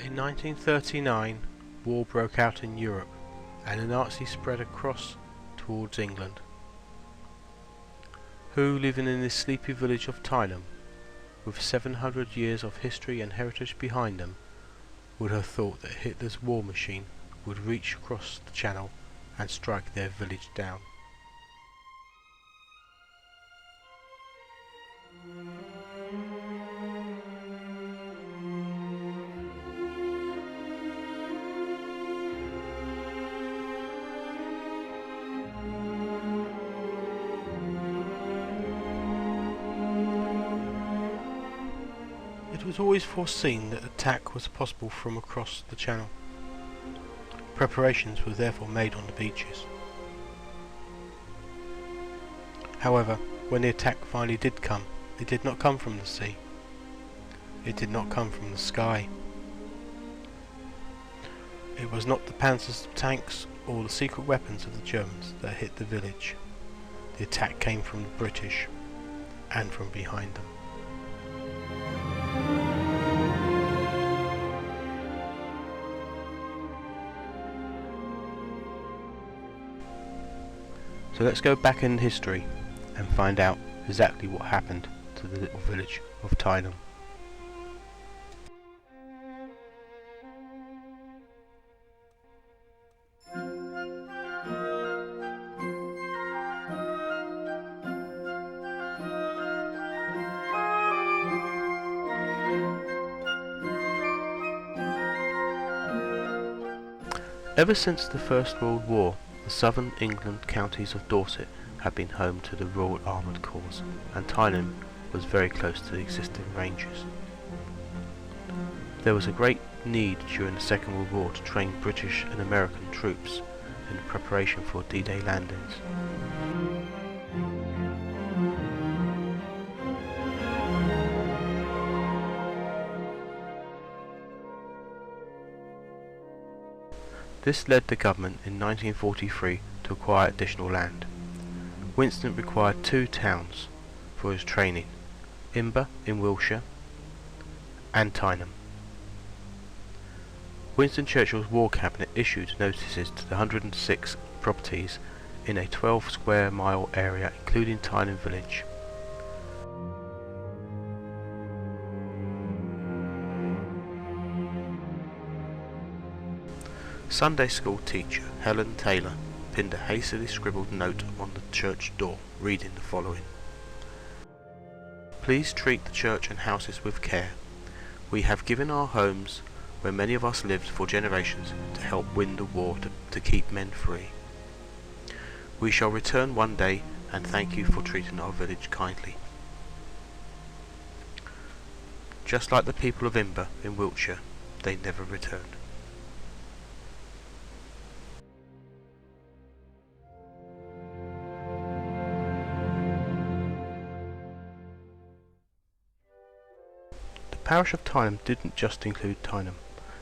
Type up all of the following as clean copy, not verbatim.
In 1939, war broke out in Europe and the Nazis spread across towards England. Who, living in this sleepy village of Tyneham, with 700 years of history and heritage behind them, would have thought that Hitler's war machine would reach across the channel and strike their village down? It was always foreseen that attack was possible from across the channel. Preparations were therefore made on the beaches. However, when the attack finally did come, it did not come from the sea. It did not come from the sky. It was not the panzers, tanks, or the secret weapons of the Germans that hit the village. The attack came from the British, and from behind them. So let's go back in history and find out exactly what happened to the little village of Tyneham. Ever since the First World War, the southern England counties of Dorset had been home to the Royal Armoured Corps, and Tyneham was very close to the existing ranges. There was a great need during the Second World War to train British and American troops in preparation for D-Day landings. This led the government in 1943 to acquire additional land. Winston required 2 towns for his training, Imber in Wiltshire and Tyneham. Winston Churchill's War Cabinet issued notices to the 106 properties in a 12 square mile area including Tyneham village. Sunday school teacher Helen Taylor pinned a hastily scribbled note on the church door, reading the following: "Please treat the church and houses with care. We have given our homes, where many of us lived for generations, to help win the war to keep men free. We shall return one day and thank you for treating our village kindly." Just like the people of Imber in Wiltshire, they never returned. The parish of Tyneham didn't just include Tyneham,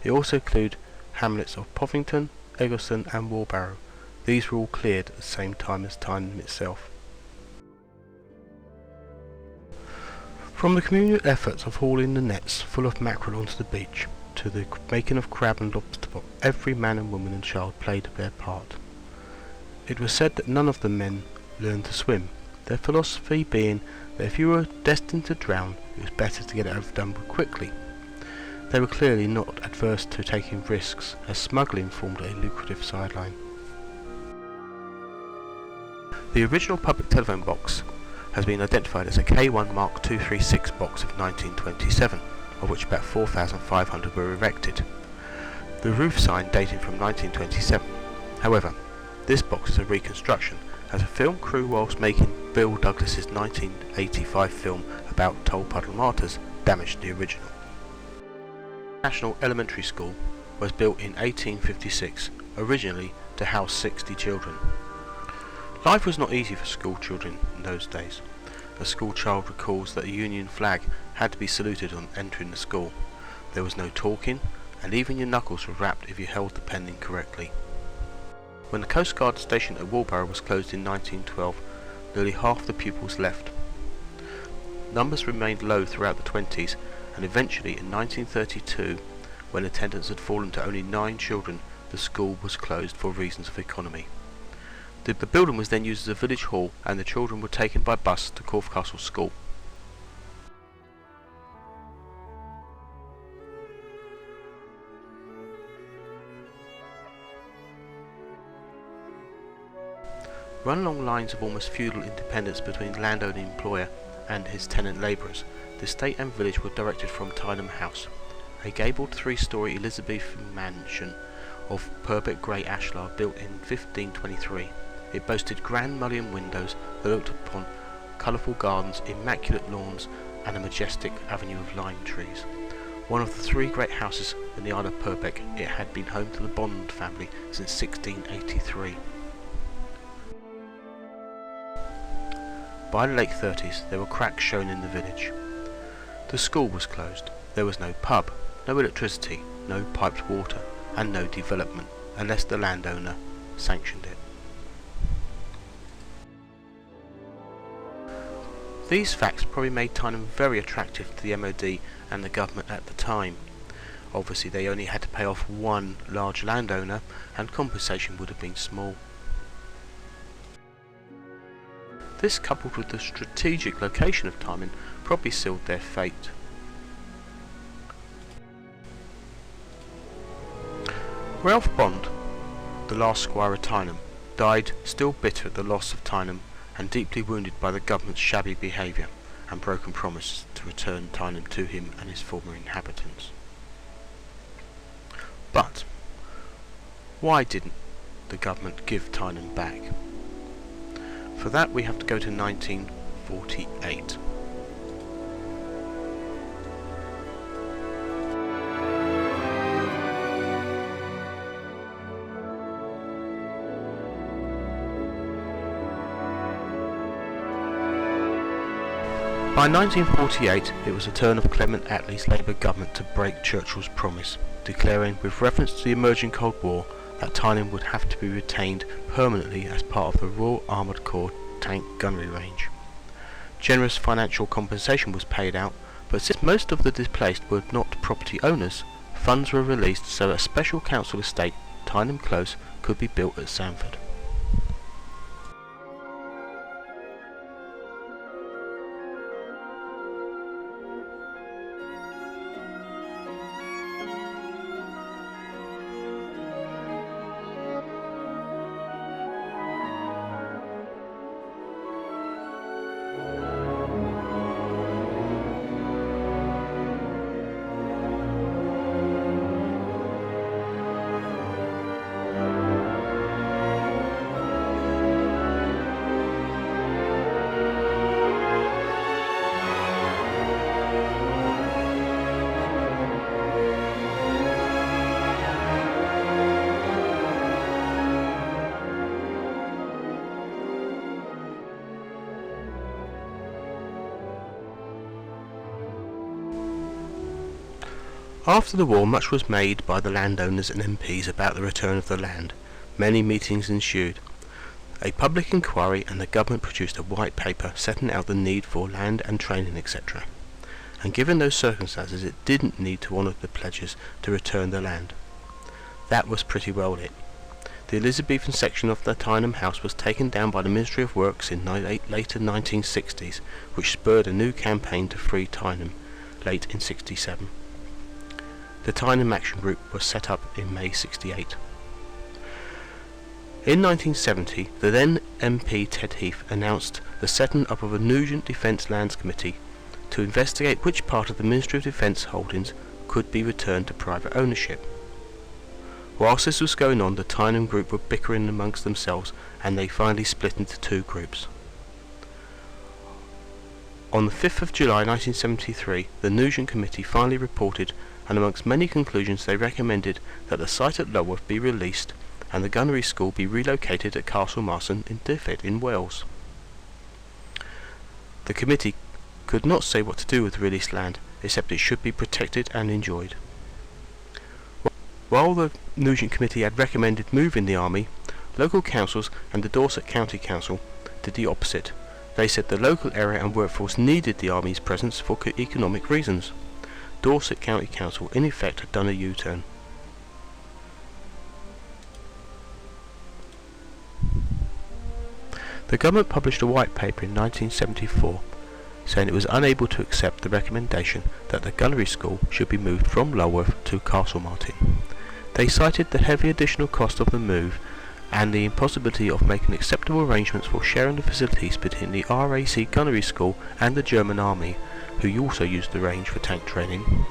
it also included hamlets of Povington, Eggleston and Warbarrow. These were all cleared at the same time as Tyneham itself. From the communal efforts of hauling the nets full of mackerel onto the beach, to the making of crab and lobster pot, every man and woman and child played their part. It was said that none of the men learned to swim, their philosophy being that if you were destined to drown, it was better to get it overdone quickly. They were clearly not adverse to taking risks, as smuggling formed a lucrative sideline. The original public telephone box has been identified as a K1 Mark 236 box of 1927, of which about 4,500 were erected. The roof sign dating from 1927. However, this box is a reconstruction, as a film crew whilst making Bill Douglas's 1985 film about Tolpuddle Martyrs damaged the original. National Elementary School was built in 1856, originally to house 60 children. Life was not easy for school children in those days. A school child recalls that the Union flag had to be saluted on entering the school. There was no talking, and even your knuckles were rapped if you held the pen incorrectly. When the Coast Guard station at Warbarrow was closed in 1912, nearly half the pupils left. Numbers remained low throughout the 20s, and eventually in 1932 when attendance had fallen to only 9 children, the school was closed for reasons of economy. The building was then used as a village hall, and the children were taken by bus to Corfe Castle School. Run along lines of almost feudal independence between landowner employer and his tenant labourers, the estate and village were directed from Tyneham House, a gabled 3-storey Elizabethan mansion of Purbeck grey ashlar built in 1523. It boasted grand mullioned windows that looked upon colourful gardens, immaculate lawns, and a majestic avenue of lime trees. One of the 3 great houses in the Isle of Purbeck, it had been home to the Bond family since 1683. By the late 30s, there were cracks shown in the village. The school was closed. There was no pub, no electricity, no piped water, and no development, unless the landowner sanctioned it. These facts probably made Tyneham very attractive to the MOD and the government at the time. Obviously they only had to pay off one large landowner, and compensation would have been small. This, coupled with the strategic location of Tyneham, probably sealed their fate. Ralph Bond, the last squire of Tyneham, died still bitter at the loss of Tyneham and deeply wounded by the government's shabby behaviour and broken promise to return Tyneham to him and his former inhabitants. But why didn't the government give Tyneham back? For that we have to go to 1948. By 1948 it was the turn of Clement Attlee's Labour government to break Churchill's promise, declaring, with reference to the emerging Cold War, that Tyneham would have to be retained permanently as part of the Royal Armoured Corps tank gunnery range. Generous financial compensation was paid out, but since most of the displaced were not property owners, funds were released so a special council estate, Tyneham Close, could be built at Sanford. After the war, much was made by the landowners and MPs about the return of the land. Many meetings ensued. A public inquiry, and the government produced a white paper setting out the need for land and training, etc. And given those circumstances, it didn't need to honour the pledges to return the land. That was pretty well it. The Elizabethan section of the Tyneham House was taken down by the Ministry of Works in later 1960s, which spurred a new campaign to free Tyneham, late in 67. The Tyneham Action Group was set up in May 68. In 1970, the then MP Ted Heath announced the setting up of a Nugent Defence Lands Committee to investigate which part of the Ministry of Defence holdings could be returned to private ownership. Whilst this was going on, the Tyneham Group were bickering amongst themselves, and they finally split into 2 groups. On the 5th of July 1973, the Nugent Committee finally reported, and amongst many conclusions they recommended that the site at Lulworth be released and the gunnery school be relocated at Castle Marson in Dyfed in Wales. The committee could not say what to do with the released land, except it should be protected and enjoyed. While the Nugent Committee had recommended moving the army, local councils and the Dorset County Council did the opposite. They said the local area and workforce needed the army's presence for economic reasons. Dorset County Council in effect had done a U-turn. The government published a white paper in 1974 saying it was unable to accept the recommendation that the gunnery school should be moved from Lulworth to Castlemartin. They cited the heavy additional cost of the move and the impossibility of making acceptable arrangements for sharing the facilities between the RAC gunnery school and the German army, who also used the range for tank training.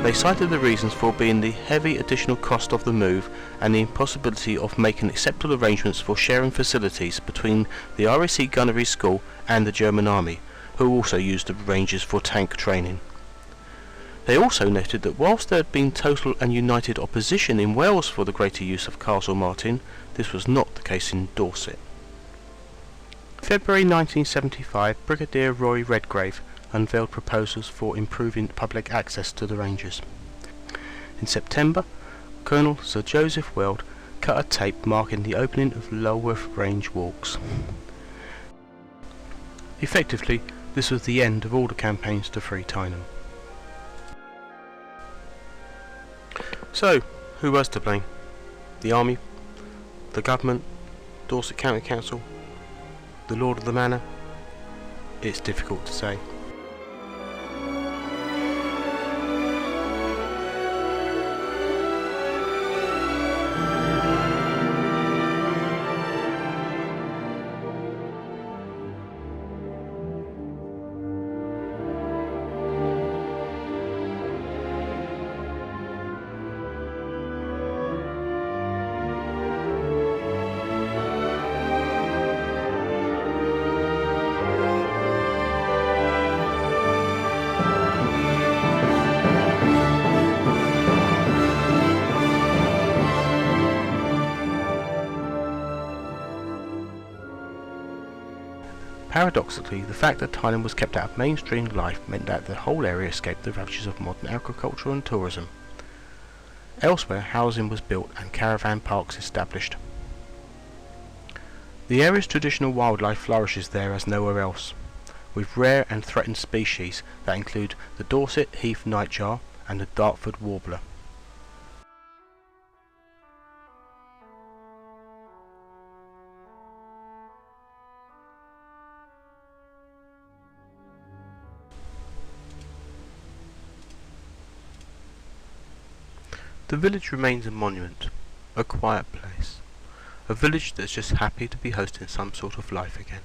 They cited the reasons for being the heavy additional cost of the move and the impossibility of making acceptable arrangements for sharing facilities between the RAC gunnery school and the German army, who also used the ranges for tank training. They also noted that whilst there had been total and united opposition in Wales for the greater use of Castlemartin, this was not the case in Dorset. In February 1975, Brigadier Roy Redgrave unveiled proposals for improving public access to the ranges. In September, Colonel Sir Joseph Weld cut a tape marking the opening of Lulworth Range walks. Effectively, this was the end of all the campaigns to free Tyneham. So, who was to blame? The army? The government? Dorset County Council? The Lord of the Manor? It's difficult to say. Paradoxically, the fact that Tyneham was kept out of mainstream life meant that the whole area escaped the ravages of modern agriculture and tourism. Elsewhere, housing was built and caravan parks established. The area's traditional wildlife flourishes there as nowhere else, with rare and threatened species that include the Dorset Heath nightjar and the Dartford warbler. The village remains a monument, a quiet place, a village that's just happy to be hosting some sort of life again.